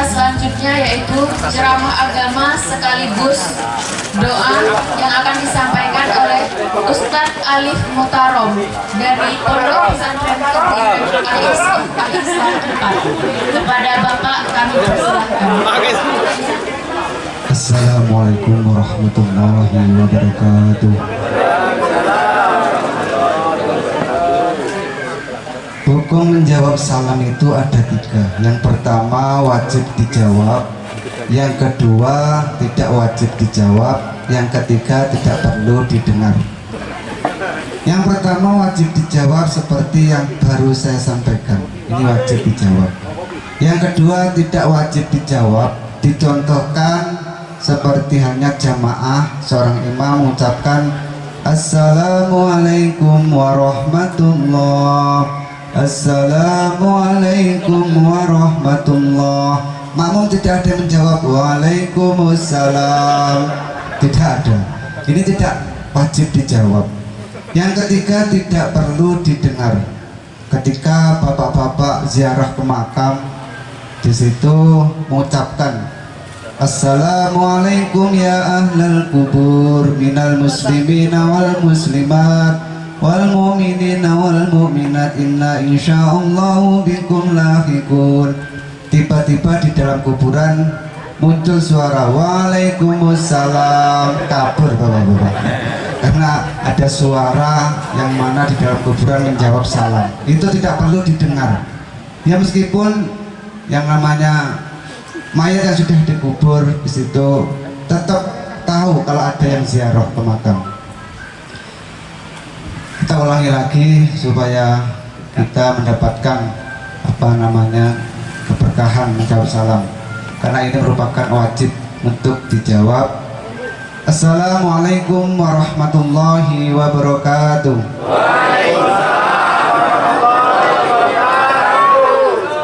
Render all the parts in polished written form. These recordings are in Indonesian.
acara selanjutnya yaitu ceramah agama sekaligus doa yang akan disampaikan oleh Ustadz Alif Muhtarom dari Pondok Pesantren Al-Ihsan. Kepada Bapak kami persilahkan. Assalamualaikum warahmatullahi wabarakatuh. Hukum menjawab salam itu ada 3. Yang pertama wajib dijawab, yang kedua tidak wajib dijawab, yang ketiga tidak perlu didengar. Yang pertama wajib dijawab seperti yang baru saya sampaikan, ini wajib dijawab. Yang kedua tidak wajib dijawab, dicontohkan seperti hanya jamaah seorang imam mengucapkan Assalamualaikum warahmatullahi. Assalamualaikum warahmatullah. Makmum tidak ada yang menjawab Waalaikumsalam, tidak ada. Ini tidak wajib dijawab. Yang ketiga tidak perlu didengar. Ketika bapak-bapak ziarah ke makam, di situ mengucapkan Assalamualaikum ya ahlal kubur minal muslimina wal muslimat wal mu'minina wal mu'minat inna insyaallahu bikum lahiqun. Tiba-tiba di dalam kuburan muncul suara Waalaikumsalam, kabur bapak-bapak, karena ada suara yang mana di dalam kuburan menjawab salam. Itu tidak perlu didengar ya, meskipun yang namanya mayat yang sudah dikubur di situ tetap tahu kalau ada yang ziarah ke makam. Kita ulangi lagi supaya kita mendapatkan keberkahan menjawab salam, karena ini merupakan wajib untuk dijawab. Assalamualaikum warahmatullahi wabarakatuh.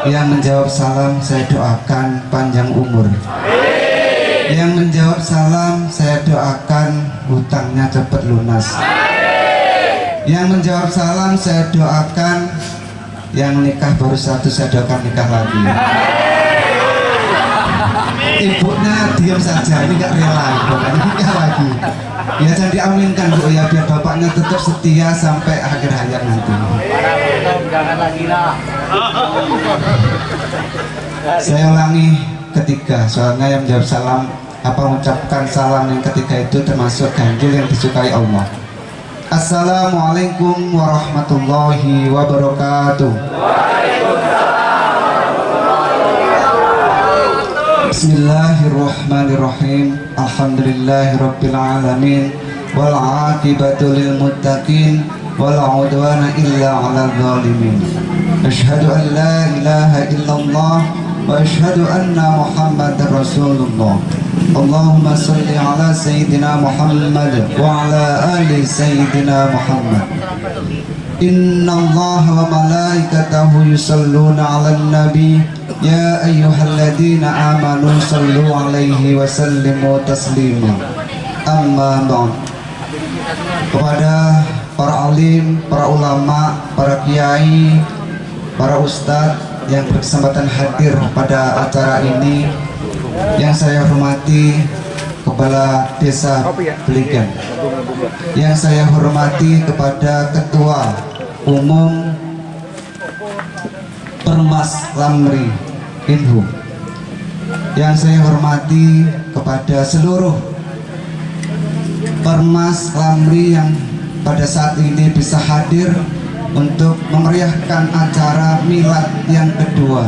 Yang menjawab salam saya doakan panjang umur. Yang menjawab salam saya doakan hutangnya cepat lunas. Yang menjawab salam saya doakan yang nikah baru 1 saya doakan nikah lagi. Ibunya diam saja, ini gak rela nikah lagi. Ya jangan diaminkan Bu ya, biar bapaknya tetap setia sampai akhir hayat nanti. Jangan lagi lah. Saya ulangi ketiga, soalnya yang menjawab salam mengucapkan salam yang ketiga itu termasuk ganjil yang disukai Allah. Assalamualaikum warahmatullahi wabarakatuh. Bismillahirrahmanirrahim. Alhamdulillahirabbil alamin wal 'aqibatu lil muttaqin wala 'udwana illa 'alal zalimin. Asyhadu an la ilaha illallah wa asyhadu anna Muhammadar Rasulullah. Allahumma salli ala Sayyidina Muhammad wa ala ali Sayyidina Muhammad. Inna Allah wa malaikatahu yusalluna ala nabi ya ayyuhalladzina amanu sallu alaihi wa sallimu taslima. Amma ba'd. Kepada para alim, para ulama, para kiai, para ustadz yang berkesempatan hadir pada acara ini, yang saya hormati Kepala Desa Beligan, yang saya hormati kepada Ketua Umum Permas Lamri Inhum, yang saya hormati kepada seluruh Permas Lamri yang pada saat ini bisa hadir untuk memeriahkan acara milad yang kedua,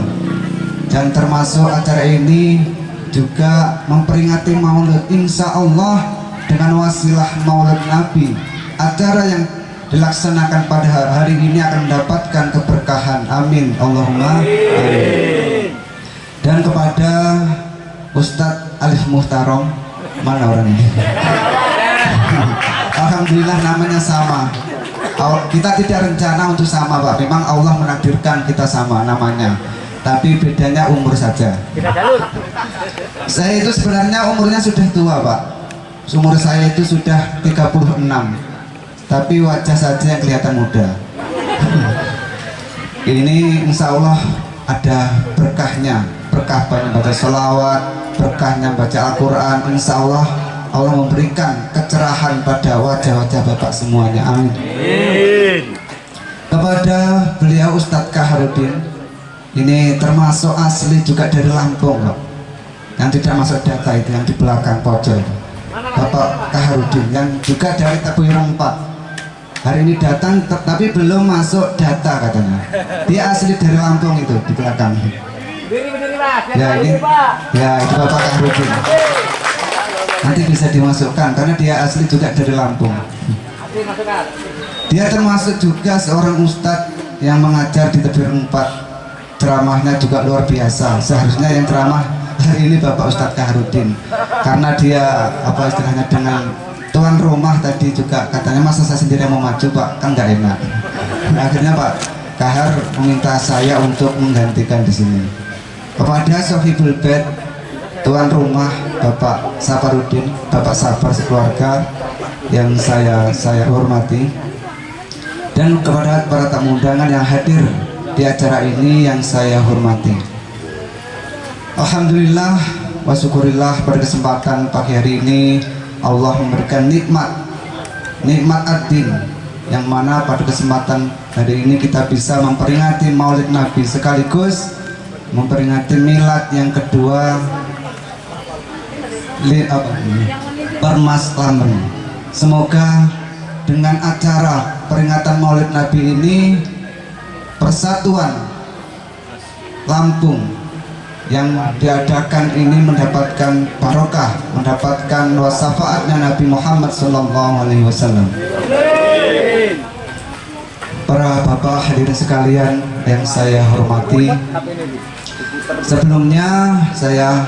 dan termasuk acara ini juga memperingati Maulid. Insya Allah dengan wasilah Maulid Nabi, acara yang dilaksanakan pada hari ini akan mendapatkan keberkahan. Amin Allahumma amin. Dan kepada Ustadz Alif Muhtarom, mana orangnya? Alhamdulillah namanya sama. Kita tidak rencana untuk sama Pak, memang Allah menakdirkan kita sama namanya, tapi bedanya umur saja. Saya itu sebenarnya umurnya sudah tua Pak, umur saya itu sudah 36, tapi wajah saja yang kelihatan muda. Ini insya Allah ada berkahnya, berkah banyak baca sholawat, berkahnya baca Al-Quran. Insya Allah Allah memberikan kecerahan pada wajah-wajah Bapak semuanya. Amin. Kepada beliau Ustadz Kaharudin, ini termasuk asli juga dari Lampung, Pak. Yang tidak masuk data itu yang di belakang pojok, Bapak Kaharudin yang juga dari Tebuireng 4. Hari ini datang tapi belum masuk data katanya. Dia asli dari Lampung itu di belakang. Ya ini, ya itu Bapak Kaharudin. Nanti bisa dimasukkan karena dia asli juga dari Lampung. Dia termasuk juga seorang ustadz yang mengajar di Tebuireng 4. Ceramahnya juga luar biasa. Seharusnya yang ceramah hari ini Bapak Ustadz Kaharudin, karena dia apa istilahnya dengan tuan rumah tadi juga katanya masa saya sendiri yang mau maju Pak, kan nggak enak. Akhirnya Pak Kahar meminta saya untuk menggantikan di sini. Kepada Sohibul Bed, tuan rumah Bapak Saparudin, Bapak Sabar sekeluarga yang saya hormati, dan kepada para tamu undangan yang hadir di acara ini yang saya hormati. Alhamdulillah wa syukurillah, pada kesempatan pagi hari ini Allah memberikan nikmat ad-din, yang mana pada kesempatan hari ini kita bisa memperingati Maulid Nabi sekaligus memperingati milad yang kedua Permaslaman. Semoga dengan acara peringatan Maulid Nabi ini Persatuan Lampung yang diadakan ini mendapatkan barokah, mendapatkan wasyafaatnya Nabi Muhammad SAW. Para bapak hadirin sekalian yang saya hormati, sebelumnya saya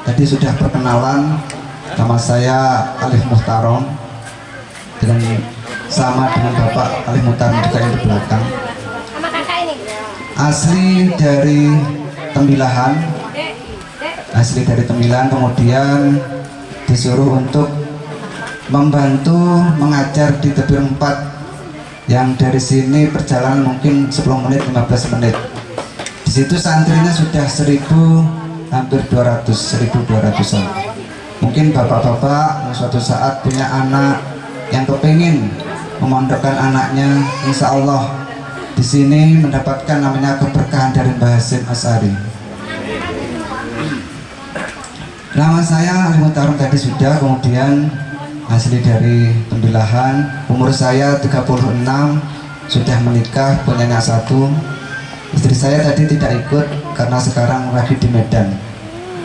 tadi sudah perkenalan, nama saya Alif Muhtarom, dan sama dengan Bapak Alif Muhtarom juga yang di belakang. Asli dari Tembilahan, kemudian disuruh untuk membantu mengajar di Tebuireng 4, yang dari sini perjalanan mungkin 10 menit 15 menit. Di situ santrinya sudah 1000, hampir 1200-an. Mungkin bapak-bapak suatu saat punya anak yang kepingin memondokkan anaknya, insya Allah di sini mendapatkan namanya keberkahan dari Mbah Hasyim Asy'ari. Nama saya Ali Muhtarom tadi sudah, kemudian asli dari Tembilahan, umur saya 36, sudah menikah, punya anak 1. Istri saya tadi tidak ikut karena sekarang lagi di Medan.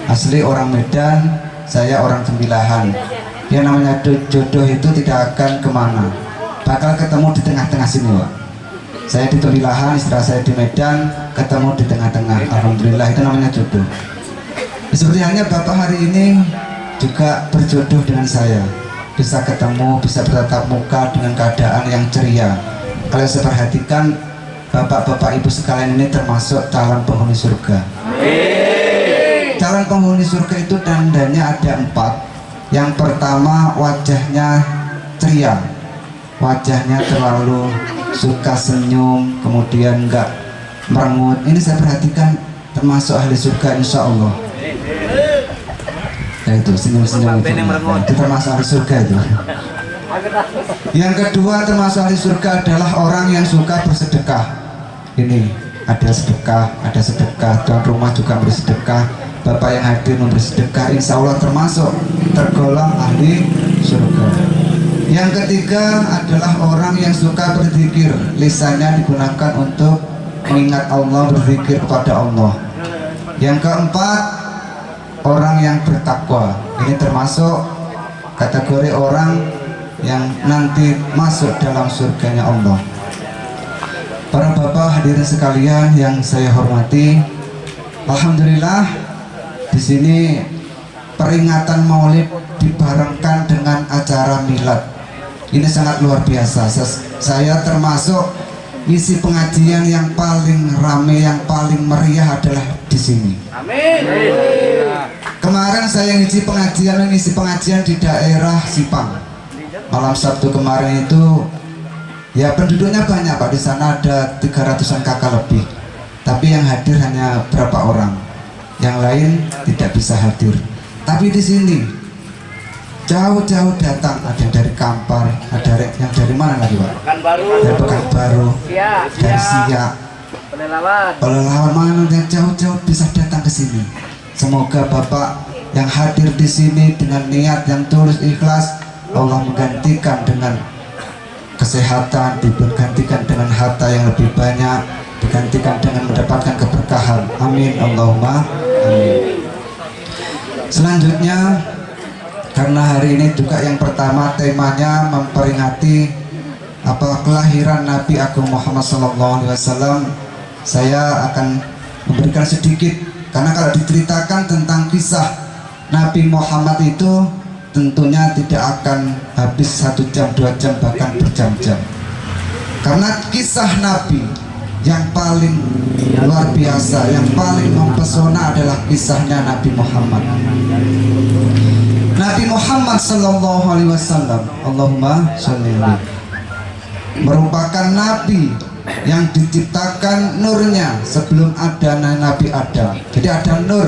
Asli orang Medan, saya orang Tembilahan. Dia namanya jodoh itu tidak akan kemana, bakal ketemu di tengah-tengah sini, Pak. Saya di Tembilahan, istri saya di Medan, ketemu di tengah-tengah. Alhamdulillah, itu namanya jodoh. Seperti halnya Bapak hari ini juga berjodoh dengan saya, bisa ketemu, bisa bertatap muka dengan keadaan yang ceria. Kalau saya perhatikan, bapak-bapak ibu sekalian ini termasuk calon penghuni surga. Calon penghuni surga itu tandanya ada 4. Yang pertama, wajahnya ceria, wajahnya terlalu suka senyum, kemudian enggak merengut. Ini saya perhatikan termasuk ahli surga insya Allah. Nah itu senyum-senyum itu termasuk ahli surga itu. Yang kedua termasuk ahli surga adalah orang yang suka bersedekah. Ini ada sedekah, tuan rumah juga memberi sedekah, bapak yang hadir memberi sedekah, insya Allah termasuk tergolong ahli surga. Yang ketiga adalah orang yang suka berzikir, lisannya digunakan untuk mengingat Allah, berzikir kepada Allah. Yang keempat, orang yang bertakwa. Ini termasuk kategori orang yang nanti masuk dalam surganya Allah. Para bapak hadirin sekalian yang saya hormati, alhamdulillah di sini peringatan Maulid dibarengkan dengan acara milad. Ini sangat luar biasa. Saya termasuk isi pengajian yang paling rame, yang paling meriah adalah di sini. Amin. Kemarin saya ngisi pengajian di daerah Sipang. Malam Sabtu kemarin itu ya penduduknya banyak Pak, di sana ada 300-an kakak lebih. tapi yang hadir hanya berapa orang, yang lain tidak bisa hadir. Tapi di sini jauh-jauh datang, ada yang dari Kampar, ada yang dari mana lagi Pak? Pekanbaru. Dari Pekanbaru, Siak. dari Siak, Pelelawan, mana yang jauh-jauh bisa datang ke sini. Semoga Bapak yang hadir di sini dengan niat yang tulus ikhlas, Allah menggantikan dengan kesehatan, digantikan dengan harta yang lebih banyak, digantikan dengan mendapatkan keberkahan. Amin Allahumma amin. Selanjutnya, karena hari ini juga yang pertama temanya memperingati kelahiran Nabi Agung Muhammad SAW, saya akan memberikan sedikit, karena kalau diceritakan tentang kisah Nabi Muhammad itu tentunya tidak akan habis 1 jam, 2 jam, bahkan berjam-jam. Karena kisah Nabi yang paling luar biasa, yang paling mempesona adalah kisahnya Nabi Muhammad. Nabi Muhammad Sallallahu Alaihi Wasallam, Allahumma sholli alaihi, merupakan Nabi yang diciptakan nurnya sebelum ada Nabi Adam. Jadi ada nur,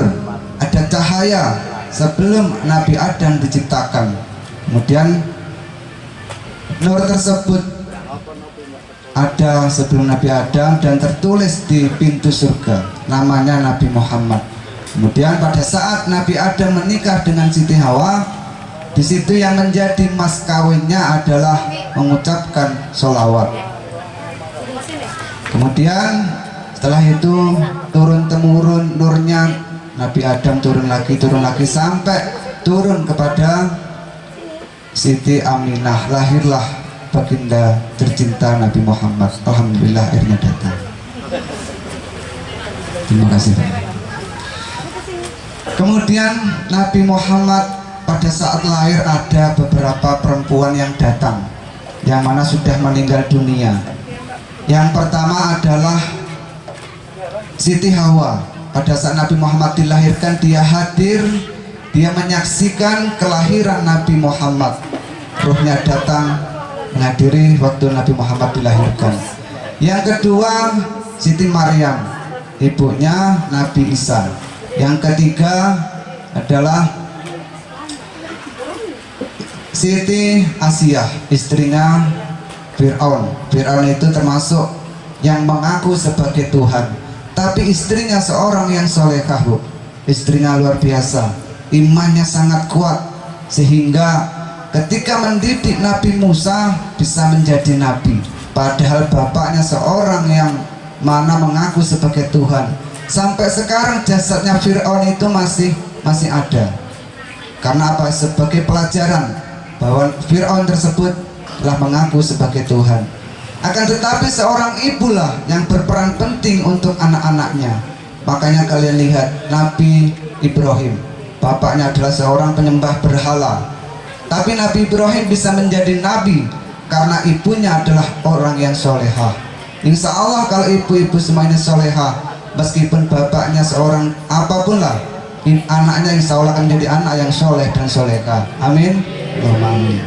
ada cahaya sebelum Nabi Adam diciptakan. Kemudian nur tersebut ada sebelum Nabi Adam dan tertulis di pintu surga, namanya Nabi Muhammad. Kemudian pada saat Nabi Adam menikah dengan Siti Hawa, di situ yang menjadi mas kawinnya adalah mengucapkan sholawat. Kemudian setelah itu turun temurun nurnya, Nabi Adam turun lagi sampai turun kepada Siti Aminah, lahirlah baginda tercinta Nabi Muhammad. Alhamdulillah akhirnya datang. Terima kasih. Kemudian Nabi Muhammad pada saat lahir ada beberapa perempuan yang datang, yang mana sudah meninggal dunia. Yang pertama adalah Siti Hawa. Pada saat Nabi Muhammad dilahirkan, dia hadir, dia menyaksikan kelahiran Nabi Muhammad. Ruhnya datang menghadiri waktu Nabi Muhammad dilahirkan. Yang kedua, Siti Maryam, ibunya Nabi Isa. Yang ketiga adalah Siti Asiyah, istrinya Fir'aun. Fir'aun itu termasuk yang mengaku sebagai Tuhan, tapi istrinya seorang yang solehah, Bu. Istrinya luar biasa, imannya sangat kuat, sehingga ketika mendidik Nabi Musa bisa menjadi nabi, padahal bapaknya seorang yang mana mengaku sebagai Tuhan. Sampai sekarang jasadnya Fir'aun itu masih ada. Karena apa? Sebagai pelajaran bahwa Fir'aun tersebut telah mengaku sebagai Tuhan. Akan tetapi seorang ibulah yang berperan penting untuk anak-anaknya. Makanya kalian lihat Nabi Ibrahim, bapaknya adalah seorang penyembah berhala, tapi Nabi Ibrahim bisa menjadi nabi karena ibunya adalah orang yang solehah. Insya Allah kalau ibu-ibu semuanya solehah, meskipun bapaknya seorang apapun lah, anaknya insya Allah akan menjadi anak yang soleh dan solehah. Amin. Amin.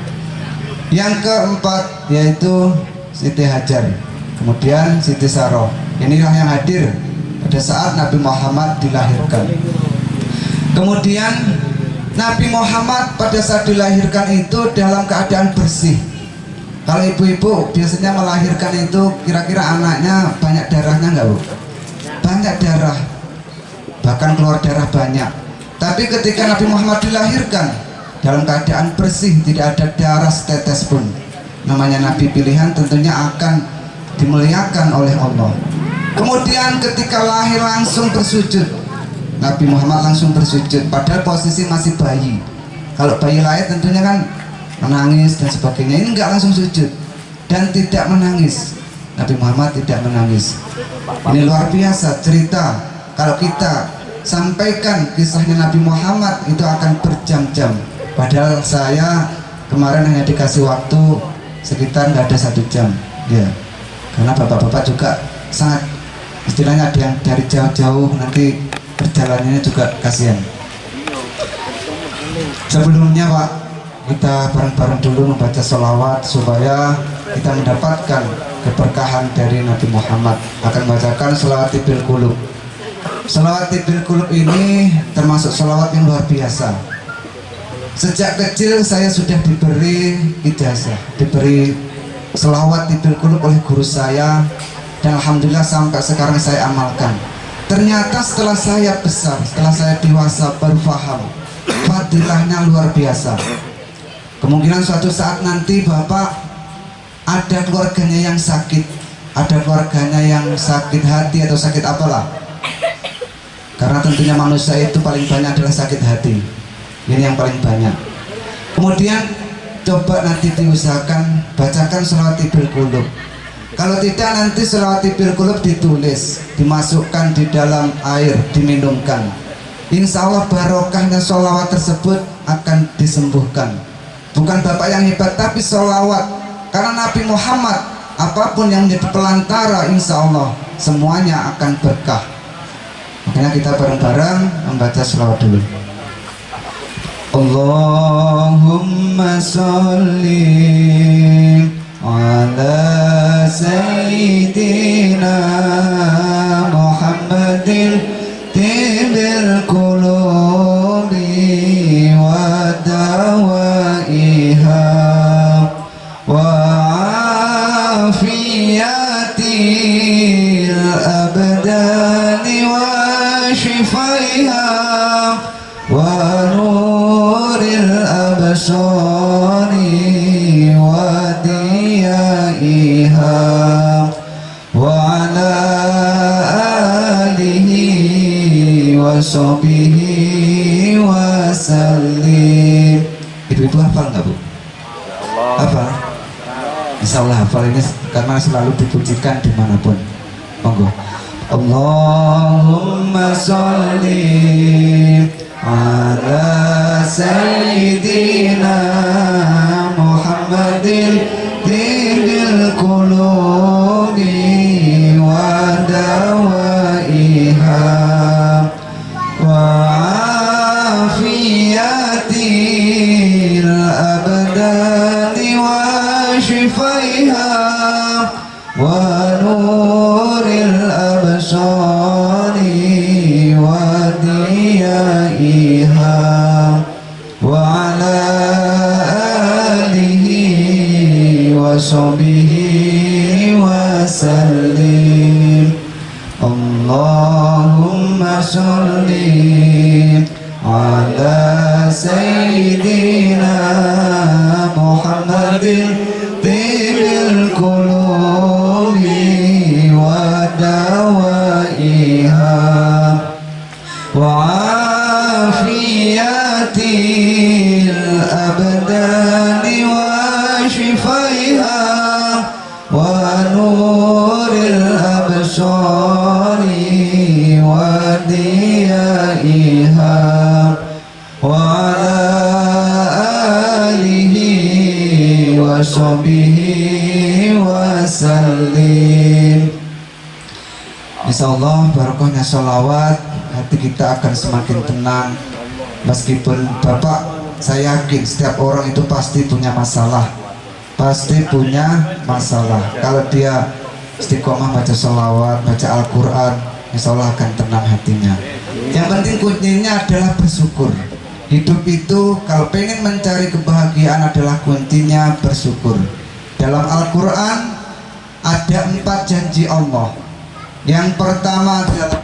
Yang keempat yaitu Siti Hajar, kemudian Siti Saroh. Inilah yang hadir pada saat Nabi Muhammad dilahirkan. Kemudian Nabi Muhammad pada saat dilahirkan itu dalam keadaan bersih. Kalau ibu-ibu biasanya melahirkan itu kira-kira anaknya banyak darahnya enggak, Bu? Banyak darah, bahkan keluar darah banyak. Tapi ketika Nabi Muhammad dilahirkan dalam keadaan bersih, tidak ada darah setetes pun. Namanya Nabi pilihan, tentunya akan dimuliakan oleh Allah. Kemudian ketika lahir langsung bersujud, Nabi Muhammad langsung bersujud, padahal posisi masih bayi. Kalau bayi lahir tentunya kan menangis dan sebagainya, ini enggak langsung sujud dan tidak menangis. Nabi Muhammad tidak menangis. Ini luar biasa cerita. Kalau kita sampaikan kisahnya Nabi Muhammad itu akan berjam-jam. Padahal saya kemarin hanya dikasih waktu sekitar nggak ada 1 jam, ya. Karena bapak-bapak juga sangat, istilahnya ada yang dari jauh-jauh, nanti perjalanannya juga kasihan. Sebelumnya Pak, kita bareng-bareng dulu membaca sholawat supaya kita mendapatkan keberkahan dari Nabi Muhammad. Akan bacakan selawat bil qulub. Selawat bil qulub ini termasuk selawat yang luar biasa. Sejak kecil saya sudah diberi ijazah, diberi selawat bil qulub oleh guru saya, dan alhamdulillah sampai sekarang saya amalkan. Ternyata setelah saya besar, setelah saya dewasa, baru paham fadilahnya luar biasa. Kemungkinan suatu saat nanti Bapak ada keluarganya yang sakit, ada keluarganya yang sakit hati atau sakit apalah, karena tentunya manusia itu paling banyak adalah sakit hati. Ini yang paling banyak. Kemudian coba nanti diusahakan bacakan selawat bil qulub. Kalau tidak, nanti selawat bil qulub ditulis, dimasukkan di dalam air, diminumkan. Insya Allah barokahnya selawat tersebut akan disembuhkan. Bukan Bapak yang hebat, tapi selawat. Karena Nabi Muhammad, apapun yang menjadi pelantara, insya Allah semuanya akan berkah. Makanya kita bareng-bareng membaca selawat dulu. Allahumma sholli ala sayyidina Muhammadin tibil qulubi wa dawaiha wa afiyatil abdani wa shifaiha wa nuril absari wa diyaiha wa ala alihi wa sahbihi wa sallim. Ibu-ibu hafal nggak, Bu? Hafal? Insya Allah hafal ini karena selalu dipujikan dimanapun. Monggo. Allahumma sholli ala sayyidina Muhammadin tibil qulubi wa dawaiha wa afiyatil abdani wa shifaiha wa nuril absari wa diyaiha wa ala alihi wa sahbihi wa sallim. Allahumma sholli ala sayyidina Muhammadin tibil qulubi wa dawaiha wa afiyatil abdani wa shifaiha wa nuril absari wa diyaiha wa ala alihi wa sahbihi wa sallim. Insyaallah barokahnya sholawat, hati kita akan semakin tenang. Meskipun Bapak, saya yakin setiap orang itu pasti punya masalah, pasti punya masalah. Kalau dia istiqomah baca sholawat, baca Al-Quran, insya Allah akan tenang hatinya. Yang penting kuncinya adalah bersyukur. Hidup itu kalau pengen mencari kebahagiaan adalah kuncinya bersyukur. Dalam Al-Quran ada 4 janji Allah. Yang pertama adalah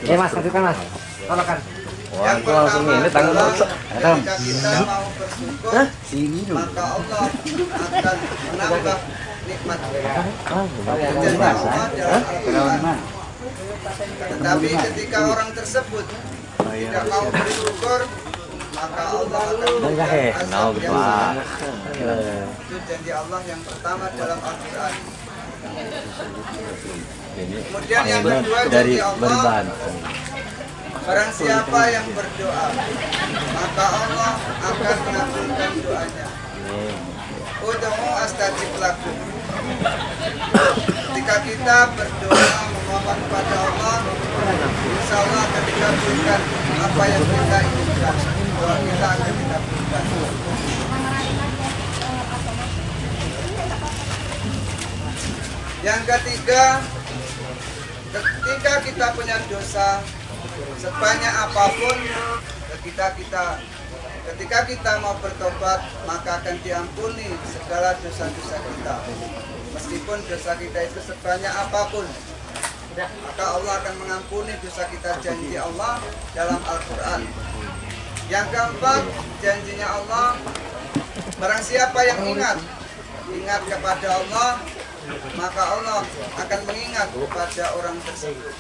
Mas, kasihkan Mas. Tolongkan. Wah, itu langsung ini tangan ketika kita mau bersyukur, maka Allah akan menambah nikmat. Janji Allah dalam Al-Quran. Tetapi ketika orang tersebut tidak mau bersyukur, maka Allah akan memberikan azab yang sangat. Itu janji Allah yang pertama dalam Al-Quran. Kemudian yang kedua janji Allah, barang siapa yang berdoa, maka Allah akan mengabulkan doanya. Ud'u astajib lakum. Ketika kita berdoa memohon bertaubat kepada Allah, insya Allah akan dikabulkan apa yang kita inginkan. Doa kita akan dikabulkan. Yang ketiga, ketika kita punya dosa sebanyak apapun, ketika kita mau bertobat, maka akan diampuni segala dosa-dosa kita. Meskipun dosa kita itu sebanyak apapun, maka Allah akan mengampuni dosa kita, janji Allah dalam Al-Quran. Yang keempat, janjinya Allah, barang siapa yang ingat kepada Allah, maka Allah akan mengingat kepada orang tersebut.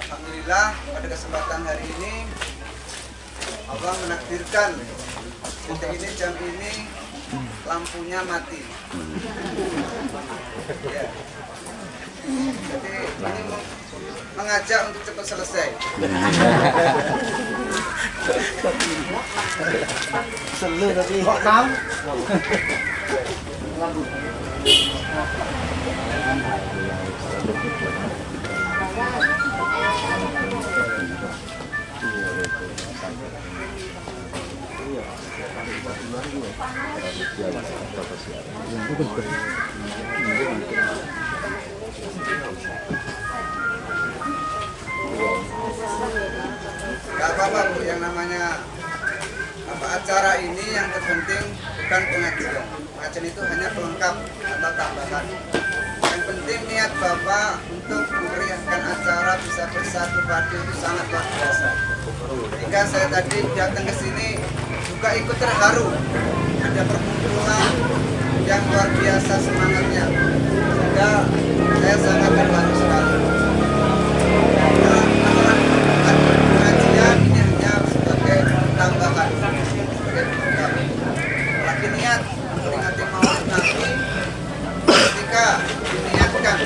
Alhamdulillah, pada kesempatan hari ini Allah menakdirkan detik ini, jam ini lampunya mati. Ya. Jadi ini mengajak untuk cepat selesai. Selu tapi kok tahu? Gak apa-apa Bu, yang namanya acara ini yang terpenting bukan pengajian. Pengajian itu hanya pelengkap atau tambahan. Yang penting niat Bapak untuk memeriahkan acara bisa bersatu padu itu sangat luar biasa. Sehingga saya tadi datang ke sini juga ikut terharu. Ada perkumpulan yang luar biasa semangatnya. Sehingga saya sangat terbantu sekali. Pengajian ini hanya sebagai tambahan, sebagai pelengkap. Lagi niat memperingati Maulid Nabi, ketika diniatkan.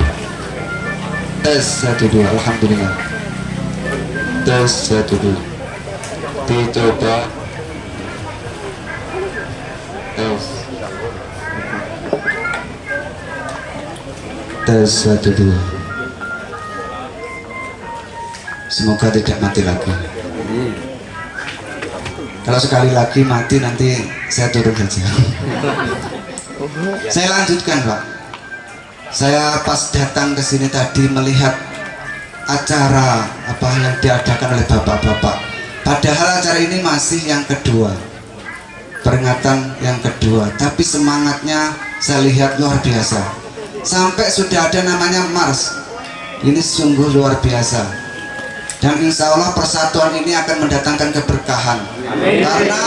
Tes 1 2, alhamdulillah. Tes 1 2. Dicoba. Tes. Tes 1 2. Semoga tidak mati lagi. Kalau sekali lagi mati nanti saya turun saja. Saya lanjutkan Pak. Saya pas datang ke sini tadi melihat acara apa yang diadakan oleh bapak-bapak. Padahal acara ini masih yang kedua, peringatan yang kedua. Tapi semangatnya saya lihat luar biasa. Sampai sudah ada namanya Mars. Ini sungguh luar biasa. Dan insya Allah persatuan ini akan mendatangkan keberkahan. Amin. Karena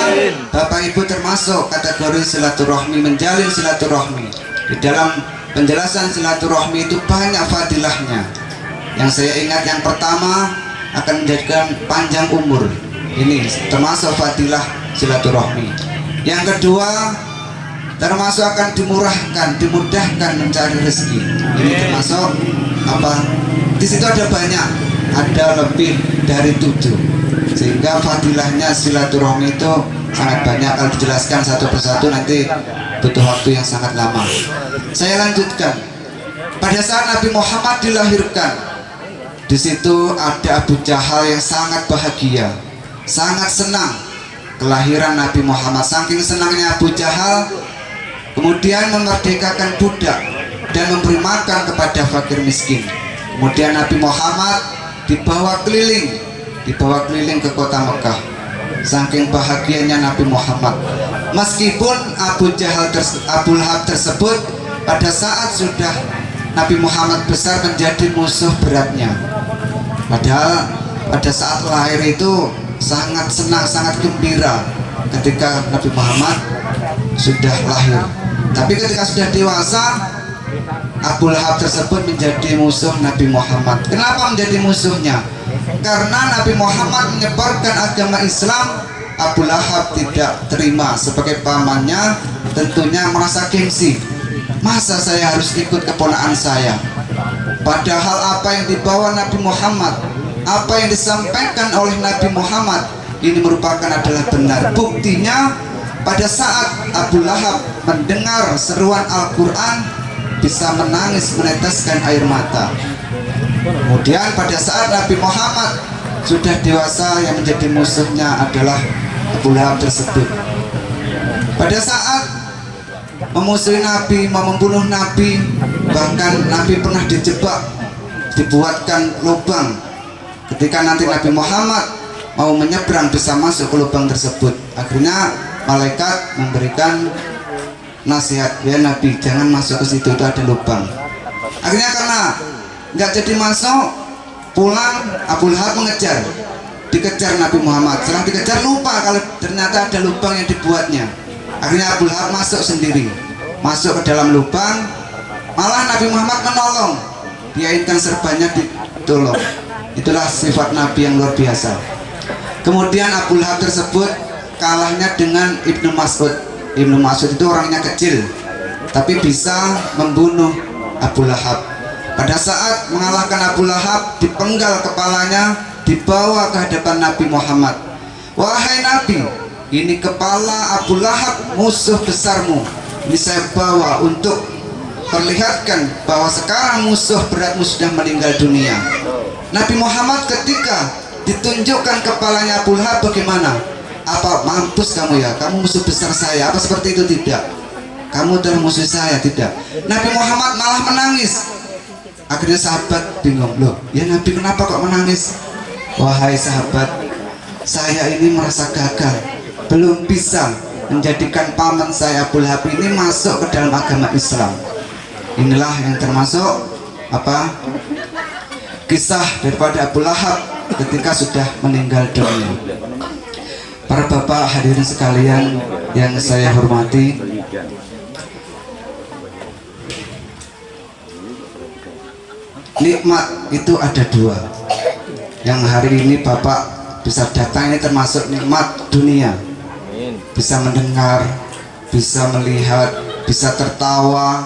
Bapak Ibu termasuk kategori silaturahmi, menjalin silaturahmi. Di dalam penjelasan silaturahmi itu banyak fadilahnya. Yang saya ingat yang pertama akan menjadikan panjang umur. Ini termasuk fadilah silaturahmi. Yang kedua termasuk akan dimurahkan, dimudahkan mencari rezeki. Ini termasuk apa? Di situ ada banyak, ada lebih dari 7. Sehingga fadilahnya silaturahmi itu sangat banyak. Kalau dijelaskan satu persatu nanti butuh waktu yang sangat lama. Saya lanjutkan. Pada saat Nabi Muhammad dilahirkan, di situ ada Abu Jahal yang sangat bahagia, sangat senang kelahiran Nabi Muhammad. Saking senangnya Abu Jahal, kemudian memerdekakan budak dan memberi makan kepada fakir miskin. Kemudian Nabi Muhammad dibawa keliling ke kota Mekah. Saking bahagianya Nabi Muhammad, meskipun Abu Lahab tersebut pada saat sudah Nabi Muhammad besar menjadi musuh beratnya. Padahal pada saat lahir itu sangat senang, sangat gembira ketika Nabi Muhammad sudah lahir. Tapi ketika sudah dewasa, Abu Lahab tersebut menjadi musuh Nabi Muhammad. Kenapa menjadi musuhnya? Karena Nabi Muhammad menyebarkan agama Islam, Abu Lahab tidak terima. Sebagai pamannya tentunya merasa gengsi. Masa saya harus ikut keponakan saya? Padahal apa yang dibawa Nabi Muhammad, apa yang disampaikan oleh Nabi Muhammad ini merupakan adalah benar. Buktinya pada saat Abu Lahab mendengar seruan Al-Quran, bisa menangis meneteskan air mata. Kemudian pada saat Nabi Muhammad sudah dewasa, yang menjadi musuhnya adalah Abu Lahab tersebut. Pada saat memusuhi Nabi, mau membunuh Nabi, bahkan Nabi pernah dijebak, dibuatkan lubang. Ketika nanti Nabi Muhammad mau menyeberang bisa masuk ke lubang tersebut. Akhirnya malaikat memberikan nasihat, ya Nabi jangan masuk ke situ, itu ada lubang. Akhirnya karena nggak jadi masuk, pulang Abu Lahab mengejar, dikejar Nabi Muhammad. Setelah dikejar lupa kalau ternyata ada lubang yang dibuatnya. Akhirnya Abu Lahab masuk sendiri, masuk ke dalam lubang. Malah Nabi Muhammad menolong, diaitkan serbannya ditolong. Itulah sifat Nabi yang luar biasa. Kemudian Abu Lahab tersebut kalahnya dengan Ibnu Mas'ud. Ibnu Mas'ud itu orangnya kecil, tapi bisa membunuh Abu Lahab. Pada saat mengalahkan Abu Lahab, dipenggal kepalanya, dibawa ke hadapan Nabi Muhammad. Wahai Nabi, ini kepala Abu Lahab, musuh besarmu. Ini saya bawa untuk perlihatkan bahwa sekarang musuh beratmu sudah meninggal dunia. Nabi Muhammad ketika ditunjukkan kepalanya Abu Lahab, bagaimana? Apa mampus kamu ya? Kamu musuh besar saya? Apa seperti itu? Tidak. Kamu adalah musuh saya? Tidak. Nabi Muhammad malah menangis. Akhirnya sahabat bingung, loh ya Nabi kenapa kok menangis? Wahai sahabat, saya ini merasa gagal, belum bisa menjadikan paman saya Abu Lahab ini masuk ke dalam agama Islam. Inilah yang termasuk kisah daripada Abu Lahab ketika sudah meninggal dunia. Para bapak hadirin sekalian yang saya hormati, nikmat itu ada dua. Yang hari ini bapak bisa datang ini termasuk nikmat dunia. Bisa mendengar, bisa melihat, bisa tertawa,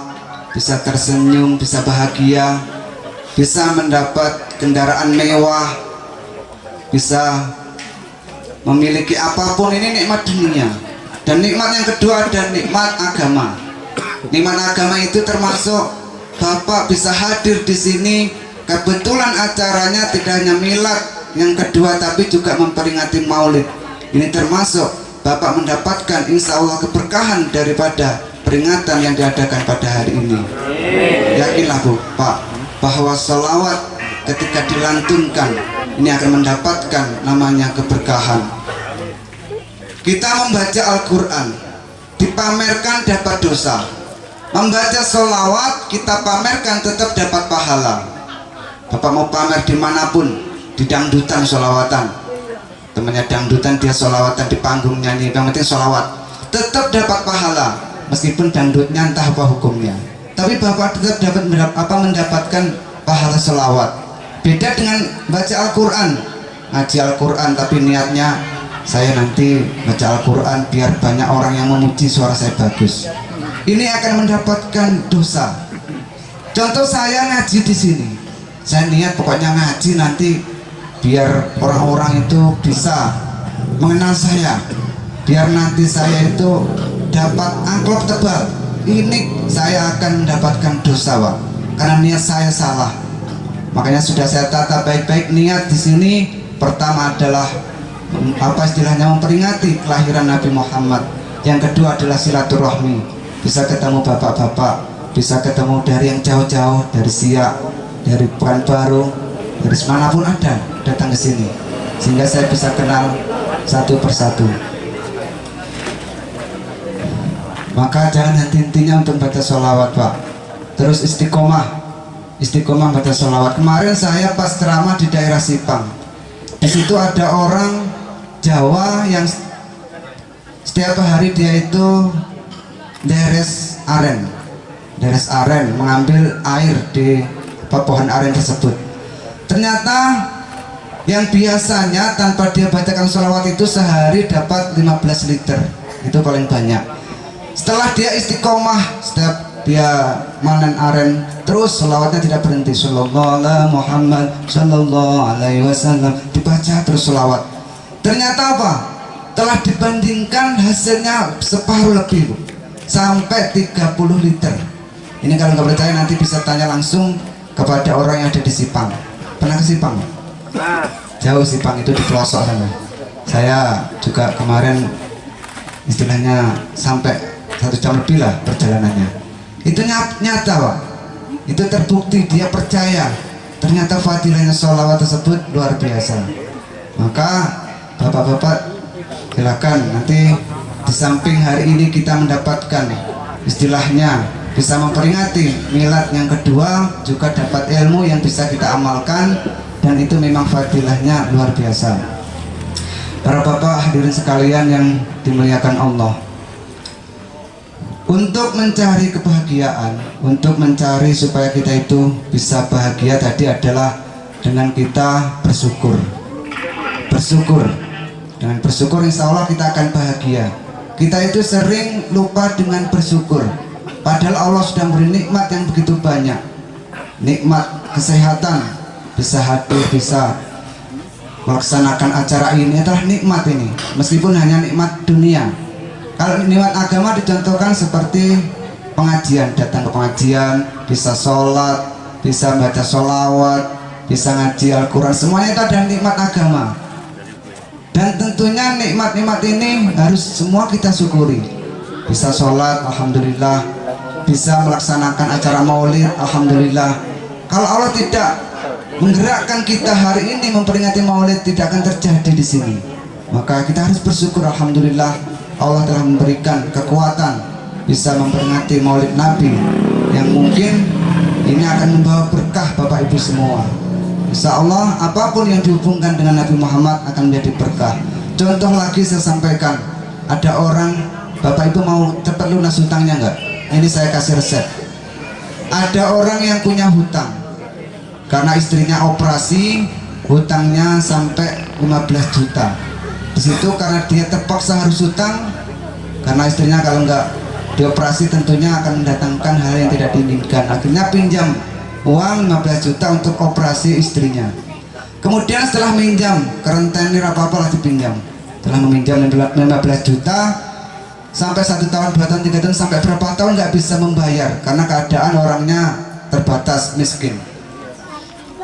bisa tersenyum, bisa bahagia, bisa mendapat kendaraan mewah, bisa memiliki apapun. Ini nikmat dunia. Dan nikmat yang kedua ada nikmat agama. Nikmat agama itu termasuk bapak bisa hadir di sini, kebetulan acaranya tidak hanya milad yang kedua tapi juga memperingati maulid. Ini termasuk bapak mendapatkan insya Allah keberkahan daripada peringatan yang diadakan pada hari ini. Yakinlah Bu Pak bahwa sholawat ketika dilantunkan ini akan mendapatkan namanya keberkahan. Kita membaca Al-Quran dipamerkan dapat dosa, membaca sholawat kita pamerkan tetap dapat pahala. Bapak mau pamer dimanapun, di dangdutan sholawatan, temannya dangdutan dia sholawatan di panggung nyanyi, yang penting sholawat tetap dapat pahala meskipun dangdutnya entah apa hukumnya, tapi bapak tetap dapat mendapatkan pahala sholawat. Beda dengan baca Al-Quran, ngaji Al-Quran tapi niatnya saya nanti baca Al-Quran biar banyak orang yang memuji suara saya bagus, ini akan mendapatkan dosa. Contoh saya ngaji di sini, saya niat pokoknya ngaji nanti biar orang-orang itu bisa mengenal saya, biar nanti saya itu dapat amplop tebal. Ini saya akan mendapatkan dosa Pak, karena niat saya salah. Makanya sudah saya tata baik-baik niat di sini. Pertama adalah istilahnya memperingati kelahiran Nabi Muhammad. Yang kedua adalah silaturahmi, bisa ketemu bapak-bapak, bisa ketemu dari yang jauh-jauh, dari Siak, dari Pekanbaru, dari manapun ada, datang ke sini sehingga saya bisa kenal satu persatu. Maka jangan henti-hentinya untuk baca sholawat Pak. Terus istiqomah baca sholawat. Kemarin saya pas ceramah di daerah Sipang, di situ ada orang Jawa yang setiap hari dia itu deres aren mengambil air di pohon aren tersebut. Ternyata yang biasanya tanpa dia bacakan sholawat itu sehari dapat 15 liter, itu paling banyak. Setelah dia istiqomah, setiap dia manen aren terus sholawatnya tidak berhenti, sallallahu alaihi Muhammad sallallahu alaihi wasallam, dibaca terus sholawat. Ternyata apa? Telah dibandingkan hasilnya separuh lebih, sampai 30 liter. Ini kalau nggak percaya nanti bisa tanya langsung kepada orang yang ada di Sipang. Pernah ke Sipang? Jauh Sipang itu di pelosok sana. Saya juga kemarin istilahnya sampai 1 jam lebih lah perjalanannya. Itu nyata Pak. Itu terbukti, dia percaya. Ternyata fadilahnya sholawat tersebut luar biasa. Maka bapak-bapak silakan nanti di samping hari ini kita mendapatkan istilahnya bisa memperingati milad yang kedua, juga dapat ilmu yang bisa kita amalkan, dan itu memang fadilahnya luar biasa. Para bapak hadirin sekalian yang dimuliakan Allah, untuk mencari kebahagiaan, untuk mencari supaya kita itu bisa bahagia tadi adalah dengan kita bersyukur. Bersyukur. Dengan bersyukur insya Allah kita akan bahagia. Kita itu sering lupa dengan bersyukur. Padahal Allah sudah beri nikmat yang begitu banyak. Nikmat kesehatan, bisa hadir, bisa melaksanakan acara ini adalah nikmat ini. Meskipun hanya nikmat dunia. Kalau nikmat agama dicontohkan seperti pengajian, datang ke pengajian, bisa sholat, bisa baca sholawat, bisa ngaji Al-Quran, semuanya itu adalah nikmat agama. Dan tentunya nikmat-nikmat ini harus semua kita syukuri. Bisa sholat, alhamdulillah. Bisa melaksanakan acara maulid, alhamdulillah. Kalau Allah tidak menggerakkan kita hari ini memperingati maulid, tidak akan terjadi di sini. Maka kita harus bersyukur, alhamdulillah. Allah telah memberikan kekuatan bisa memperingati maulid Nabi yang mungkin ini akan membawa berkah Bapak Ibu semua. Insya Allah apapun yang dihubungkan dengan Nabi Muhammad akan menjadi berkah. Contoh lagi saya sampaikan, ada orang, Bapak Ibu mau cepat lunas hutangnya enggak? Ini saya kasih resep. Ada orang yang punya hutang karena istrinya operasi, hutangnya sampai 15 juta. Di situ karena dia terpaksa harus hutang, karena istrinya kalau nggak dioperasi tentunya akan mendatangkan hal yang tidak diinginkan. Akhirnya pinjam uang 15 juta untuk operasi istrinya. Kemudian setelah minjam, kerentenir apa-apa lah dipinjam. Setelah meminjam 15 juta, sampai 1 tahun, 2 tahun, 3 tahun, sampai berapa tahun nggak bisa membayar karena keadaan orangnya terbatas, miskin.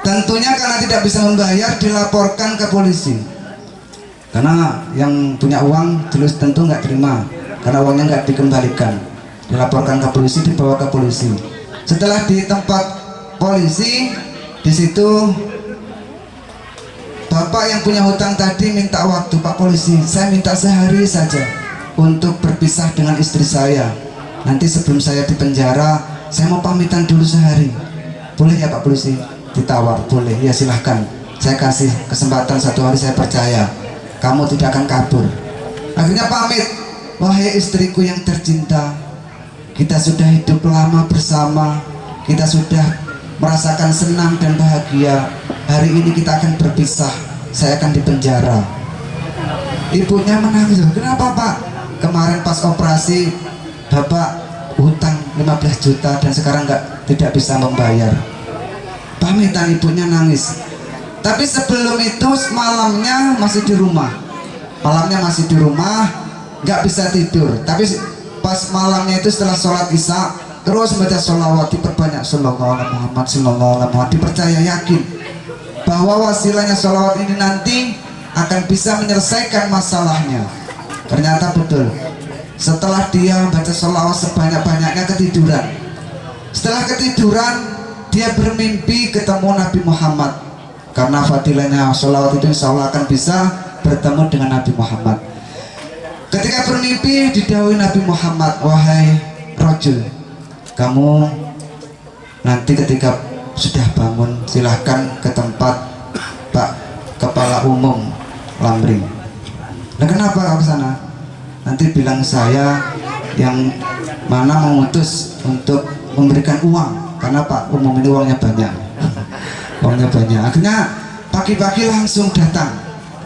Tentunya karena tidak bisa membayar, dilaporkan ke polisi. Karena yang punya uang terus tentu nggak terima, karena uangnya nggak dikembalikan. Dilaporkan ke polisi, dibawa ke polisi. Setelah di tempat polisi, di situ bapak yang punya hutang tadi minta waktu, Pak polisi, saya minta sehari saja untuk berpisah dengan istri saya. Nanti sebelum saya di penjara, saya mau pamitan dulu sehari. Boleh ya Pak polisi? Ditawar, boleh. Ya silahkan. Saya kasih kesempatan 1 hari, saya percaya kamu tidak akan kabur. Akhirnya pamit. Wahai istriku yang tercinta, kita sudah hidup lama bersama, kita sudah merasakan senang dan bahagia. Hari ini kita akan berpisah, saya akan dipenjara. Ibunya menangis. Kenapa Pak? Kemarin pas operasi Bapak hutang 15 juta dan sekarang tidak bisa membayar. Pamitan, ibunya nangis. Tapi sebelum itu malamnya masih di rumah. Malamnya masih di rumah, nggak bisa tidur. Tapi pas malamnya itu setelah sholat isya terus baca sholawat, diperbanyak sallallahu alaihi Muhammad sallallahu alaihi Muhammad. Dipercaya, yakin bahwa wasilahnya sholawat ini nanti akan bisa menyelesaikan masalahnya. Ternyata betul. Setelah dia baca sholawat sebanyak-banyaknya, ketiduran. Setelah ketiduran dia bermimpi ketemu Nabi Muhammad. Karena fadilahnya sholawat itu insya Allah akan bisa bertemu dengan Nabi Muhammad. Ketika bermimpi didhawuhi Nabi Muhammad, wahai rojul, kamu nanti ketika sudah bangun silahkan ke tempat Pak Kepala Umum Lamri. Nah kenapa kau ke sana? Nanti bilang saya yang mana mengutus untuk memberikan uang, karena Pak Umum ini uangnya banyak. Uangnya banyak. Akhirnya pagi-pagi langsung datang.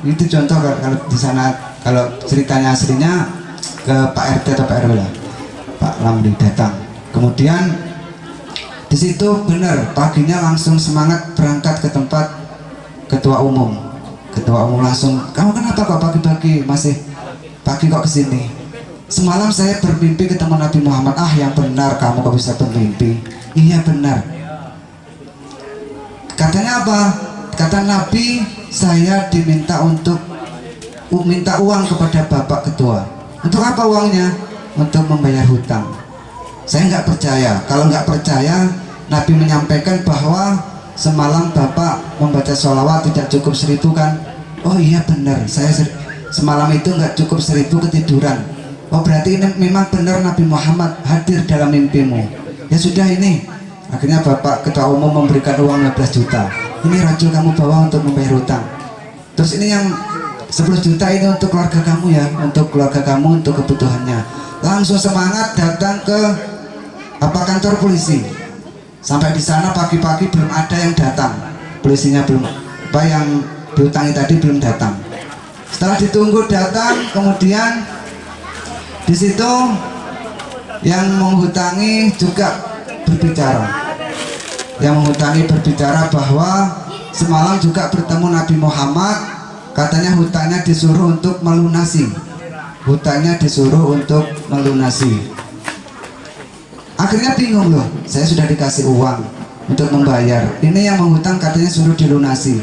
Itu contoh kalau di sana, kalau ceritanya aslinya ke Pak RT atau Pak RW lah. Pak Lamri datang. Kemudian di situ benar paginya langsung semangat berangkat ke tempat ketua umum. Ketua umum langsung, kamu kenapa kok pagi-pagi masih pagi kok kesini? Semalam saya bermimpi ketemu Nabi Muhammad. Ah, yang benar kamu kok bisa bermimpi? Iya benar. Katanya apa? Kata Nabi, saya diminta untuk minta uang kepada Bapak Ketua. Untuk apa uangnya? Untuk membayar hutang. Saya nggak percaya. Kalau nggak percaya, Nabi menyampaikan bahwa semalam Bapak membaca sholawat tidak cukup 1000 kan? Oh iya benar, saya semalam itu nggak cukup 1000 ketiduran. Oh berarti ini memang benar Nabi Muhammad hadir dalam mimpimu. Ya sudah ini. Akhirnya Bapak Ketua Umum memberikan uang 15 juta. Ini rajul kamu bawa untuk membayar hutang. Terus ini yang 10 juta ini untuk keluarga kamu ya, untuk keluarga kamu, untuk kebutuhannya. Langsung semangat datang ke kantor polisi. Sampai di sana pagi-pagi belum ada yang datang. Polisinya belum, yang dihutangi tadi belum datang. Setelah ditunggu datang, kemudian di situ yang menghutangi juga berbicara. Yang menghutangi berbicara bahwa semalam juga bertemu Nabi Muhammad. Katanya hutangnya disuruh untuk melunasi. Hutangnya disuruh untuk melunasi. Akhirnya bingung loh, saya sudah dikasih uang untuk membayar. Ini yang menghutang katanya suruh dilunasi.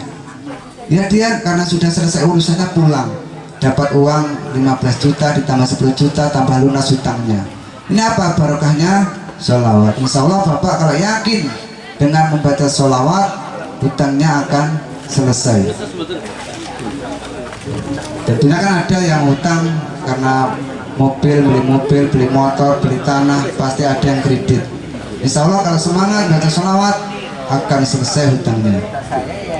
Ya dia karena sudah selesai urusannya pulang. Dapat uang 15 juta ditambah 10 juta tambah lunas hutangnya. Ini apa barokahnya? Sholawat. Insya Allah Bapak kalau yakin dengan membaca sholawat, hutangnya akan selesai. Tentunya kan ada yang hutang karena beli mobil, beli motor, beli tanah, pasti ada yang kredit. Insya Allah kalau semangat baca sholawat akan selesai hutangnya.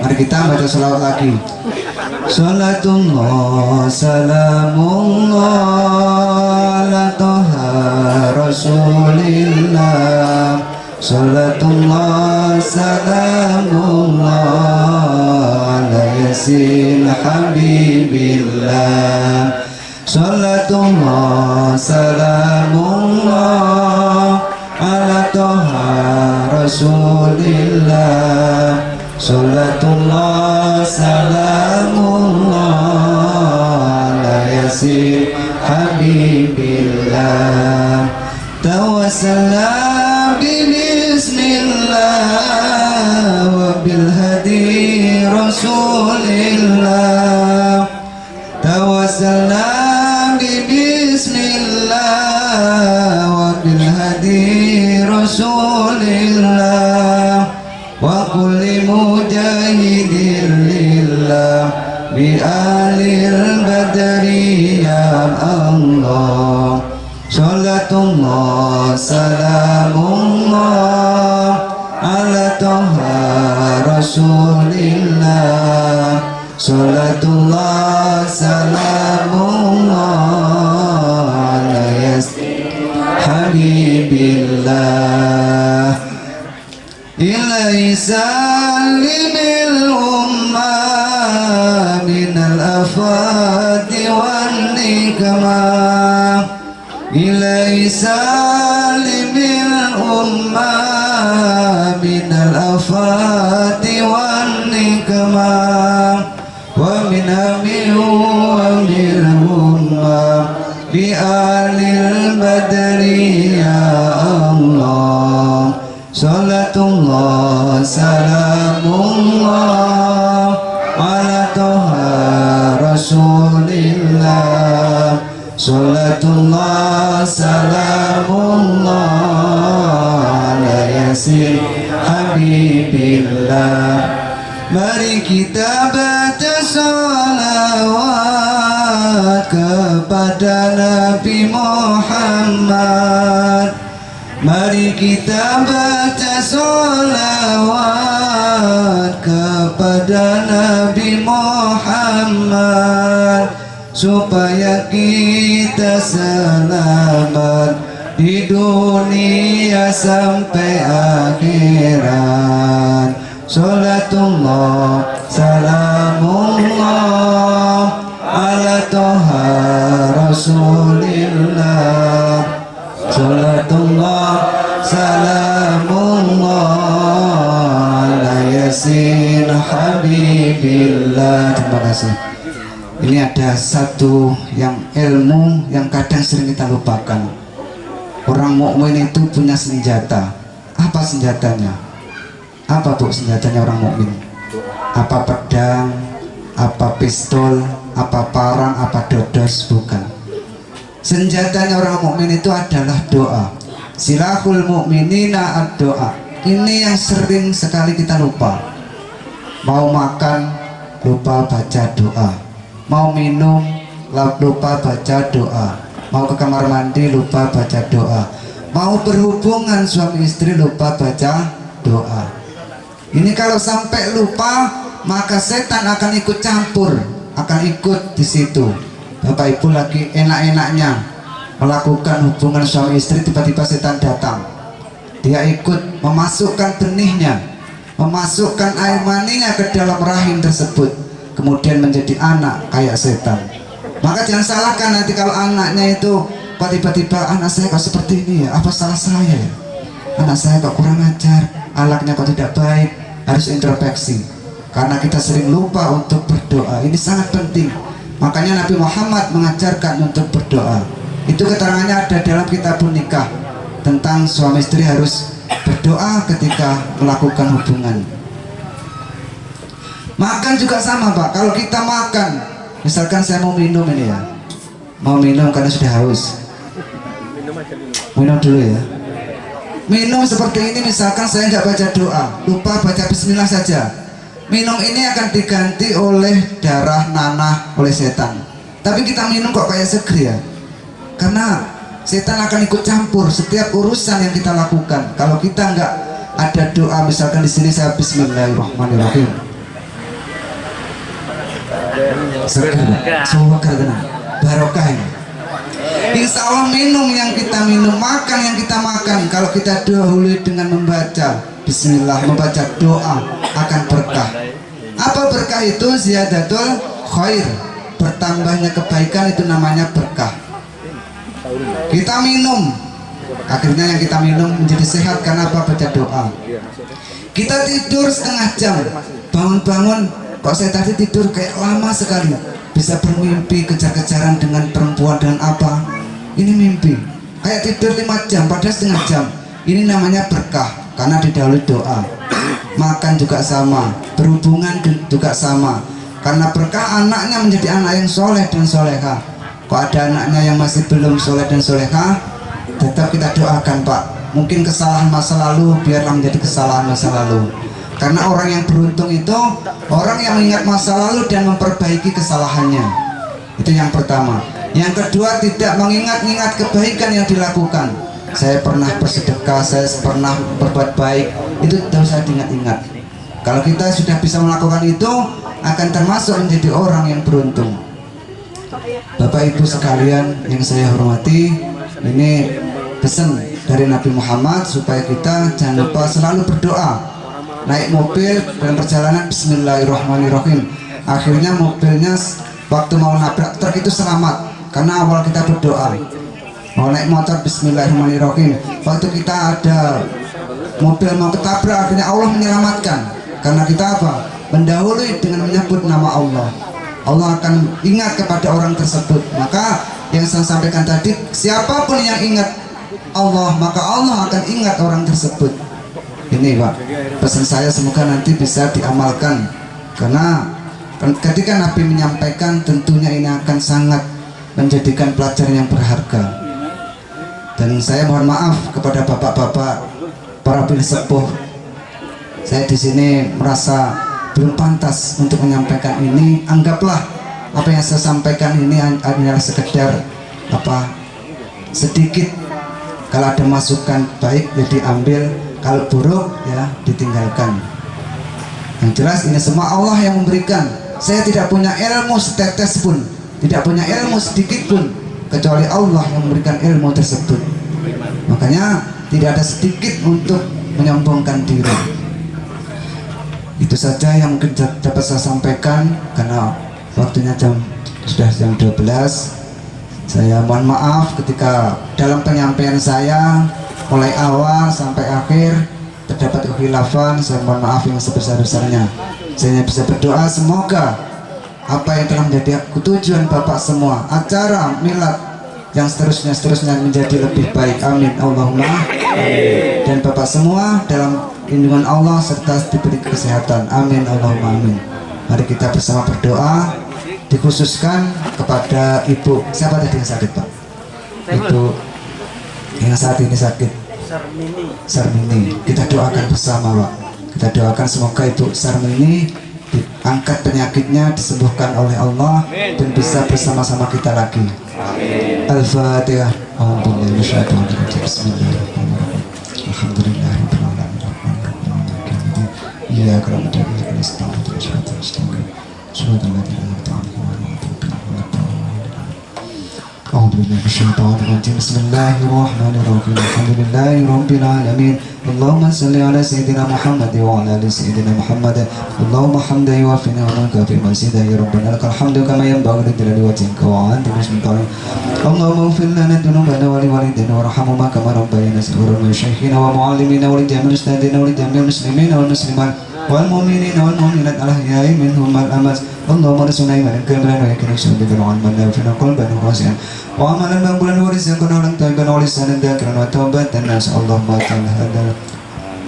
Mari kita baca sholawat lagi. Salatullah salamullah ala toha rasulillah. Salatullah salamullah ala yasin habibillah. Salatullah salamullah ala toha rasulillah. Salatullah salamullah ala yasin habibillah. Tawassalam bismillah wa bil hadi rasulillah. Tawassalam bismillah wa bil hadi rasulillah. Wa kulli mujahidin lillah bi alil badri ya Allah. Salatullah salamullah ala toha rasulillah. Salatullah salamullah ala yasin habibillah. Ilai salimil ummah minal afati wan nikmah. Ilai salimil ummah minal afati wan nikmah. Wa min amin wa min ummah bi alil badri ya Allah. Salatullah salamullah ala toha rasulillah. Salatullah salamullah ala yasin habibillah. Mari kita baca salawat kepada Nabi Muhammad. Mari kita baca sholawat kepada Nabi Muhammad supaya kita selamat di dunia sampai akhirat. Salatullah salamullah ala toha rasulillah. Salatullah salamullah ala yasin habibillah. Terima kasih. ini ada satu yang ilmu yang kadang sering kita lupakan. Orang mukmin itu punya senjata. Apa senjatanya? Apa bu senjatanya orang mukmin? Apa pedang? Apa pistol? Apa parang? Apa dodos? Bukan. Senjatanya orang mukmin itu adalah doa. Silahul mukminina ad-doa. Ini yang sering sekali kita lupa. Mau makan lupa baca doa, mau minum lupa baca doa, mau ke kamar mandi lupa baca doa, mau berhubungan suami istri lupa baca doa. Ini kalau sampai lupa, maka setan akan ikut campur, akan ikut di situ. Bapak Ibu lagi enak-enaknya melakukan hubungan suami istri, tiba-tiba setan datang. Dia ikut memasukkan benihnya, memasukkan air maninya ke dalam rahim tersebut, kemudian menjadi anak kayak setan. Maka jangan salahkan nanti kalau anaknya itu kok tiba-tiba anak saya kok seperti ini ya, apa salah saya ya? Anak saya kok kurang ajar, alaknya kok tidak baik. Harus introspeksi, karena kita sering lupa untuk berdoa. Ini sangat penting. Makanya Nabi Muhammad mengajarkan untuk berdoa. Itu keterangannya ada dalam kitabun nikah, tentang suami istri harus berdoa ketika melakukan hubungan. Makan juga sama Pak. Kalau kita makan, misalkan saya mau minum ini ya, mau minum karena sudah haus, minum dulu ya. Minum seperti ini, misalkan saya nggak baca doa, lupa baca bismillah saja, minum ini akan diganti oleh darah nanah oleh setan. Tapi kita minum kok kayak seger ya, karena setan akan ikut campur setiap urusan yang kita lakukan. Kalau kita nggak ada doa, misalkan di sini saya Bismillahirrahmanirrahim, seger, semoga tenang, barokah ini. Insya Allah minum yang kita minum, makan yang kita makan, kalau kita dahului dengan membaca Bismillah, membaca doa, akan berkah. Apa berkah itu? Ziyadatul khair, bertambahnya kebaikan, itu namanya berkah. Kita minum, akhirnya yang kita minum menjadi sehat karena apa? Baca doa. Kita tidur setengah jam, bangun-bangun, kok saya tadi tidur kayak lama sekali, bisa bermimpi kejar-kejaran dengan perempuan, dengan apa? Ini mimpi. Kayak tidur 5 jam padahal setengah jam. Ini namanya berkah karena didahului doa. Makan juga sama, berhubungan juga sama, karena berkah anaknya menjadi anak yang soleh dan soleha. Kok ada anaknya yang masih belum soleh dan soleha, tetap kita doakan Pak. Mungkin kesalahan masa lalu biarlah menjadi kesalahan masa lalu. Karena orang yang beruntung itu orang yang mengingat masa lalu dan memperbaiki kesalahannya. Itu yang pertama. Yang kedua, tidak mengingat-ingat kebaikan yang dilakukan. Saya pernah bersedekah, saya pernah berbuat baik, itu tidak usah diingat-ingat. Kalau kita sudah bisa melakukan itu, akan termasuk menjadi orang yang beruntung. Bapak Ibu sekalian yang saya hormati, ini pesan dari Nabi Muhammad supaya kita jangan lupa selalu berdoa. Naik mobil dalam perjalanan Bismillahirrahmanirrahim, akhirnya mobilnya waktu mau nabrak truk itu selamat karena awal kita berdoa. Mau naik motor Bismillahirrahmanirrahim, waktu kita ada mobil mau ketabrak, akhirnya Allah menyelamatkan karena kita apa? Mendahului dengan menyebut nama Allah. Allah akan ingat kepada orang tersebut. Maka yang saya sampaikan tadi, siapapun yang ingat Allah, maka Allah akan ingat orang tersebut. Ini Pak, pesan saya semoga nanti bisa diamalkan, karena ketika Nabi menyampaikan tentunya ini akan sangat menjadikan pelajaran yang berharga. Dan saya mohon maaf kepada bapak-bapak para sepuh, saya di sini merasa belum pantas untuk menyampaikan ini. Anggaplah apa yang saya sampaikan ini adalah sekedar apa, sedikit. Kalau ada masukan baik ya diambil, kalau buruk ya ditinggalkan. Yang jelas ini semua Allah yang memberikan. Saya tidak punya ilmu setetes pun, tidak punya ilmu sedikit pun, kecuali Allah yang memberikan ilmu tersebut. Makanya tidak ada sedikit untuk menyombongkan diri. Itu saja yang mungkin dapat saya sampaikan, karena waktunya sudah jam 12. Saya mohon maaf ketika dalam penyampaian saya mulai awal sampai akhir terdapat kekhilafan. Saya mohon maaf yang sebesar-besarnya. Saya bisa berdoa semoga apa yang telah menjadi tujuan Bapak semua, acara milad yang seterusnya menjadi lebih baik. Amin Allahumma amin. Dan Bapak semua dalam lindungan Allah serta diberi kesehatan. Amin Allahumma amin. Mari kita bersama berdoa, dikhususkan kepada Ibu siapa tadi yang sakit Pak? Ibu yang saat ini sakit Sarmini. Kita doakan bersama Pak. Kita doakan semoga Ibu Sarmini diangkat penyakitnya, disembuhkan oleh Allah dan bisa bersama-sama kita lagi. Al-Fatihah. Bismillahirrahmanirrahim. Alhamdulillahirabbil alamin. Allahumma salli ala sayyidina Muhammad wa ala ali sayyidina Muhammad. Allahumma hamdan yuwaffi'u wa kafi mazida ya rabbana lakal hamdu kama yanbaghi li jalali wajhika wa 'azimi sultanik. Allahumma ighfir lana dhunubana wa li walidayna warhamhuma kama rabbayana saghira wa shaykhina wa mu'allimina wa li jami'il ustadina wa li jami'il muslimina wal muslimat wal mu'minina wal mu'minat al ahya'i minhum wal amwat. Allahumma rizqna imanan kamilan wa yaqinan shadidan wa 'ilman nafi'an qalban khashi'an wa amalan maqbulan wa rizqan halalan tayyiban wa lisanan dhakiran wa tawbatan nas'alullah ta'ala hadal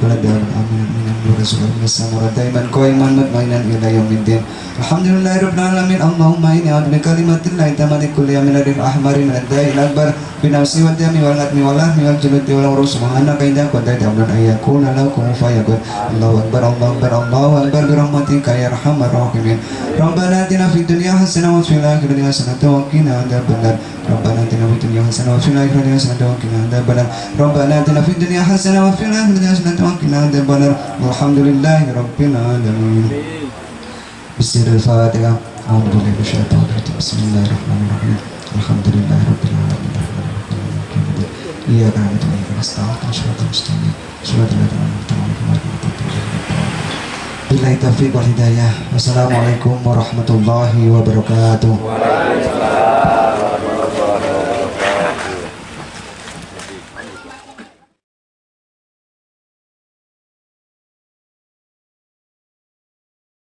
baladan amin minan nurrizqan minas daiman qaiman mutmainan ila yaumiddin. Alhamdulillahirabbil alamin. Allahumma inni a'udzu bikalimatillahi tammati kulli yamin ladil ahmari min ad-da'il akbar bi nafsi wa dami wal latmi wal lahmi wal juluti wal urus subhanaka inna kunta ta'lamun ayyakuna lakum fayakun. Allahu akbar Allahu akbar Allahu akbar bi rahmatika ya arhamar rahimin. Rabbana atina fid dunya hasanah wa fil akhirati hasanah wa qina adzabannar. Rabbana atina fid dunya hasanah wa fil akhirati hasanah wa qina adzabannar. Rabbana atina fid dunya hasanah wa fil akhirati hasanah wa qina adzabannar. Walhamdulillahi rabbil alamin. Bismillahirrahmanirrahim. A'udzubillahi minasyaitonir rajim. Bismillahirrahmanirrahim. Alhamdulillahirabbil alamin. Iyyaka na'budu wa iyyaka nasta'in. Shiratal mustaqim. Shiratal ladzina an'amta 'alaihim. Billahi taufiq wal hidayah. Wassalamualaikum warahmatullahi wabarakatuh.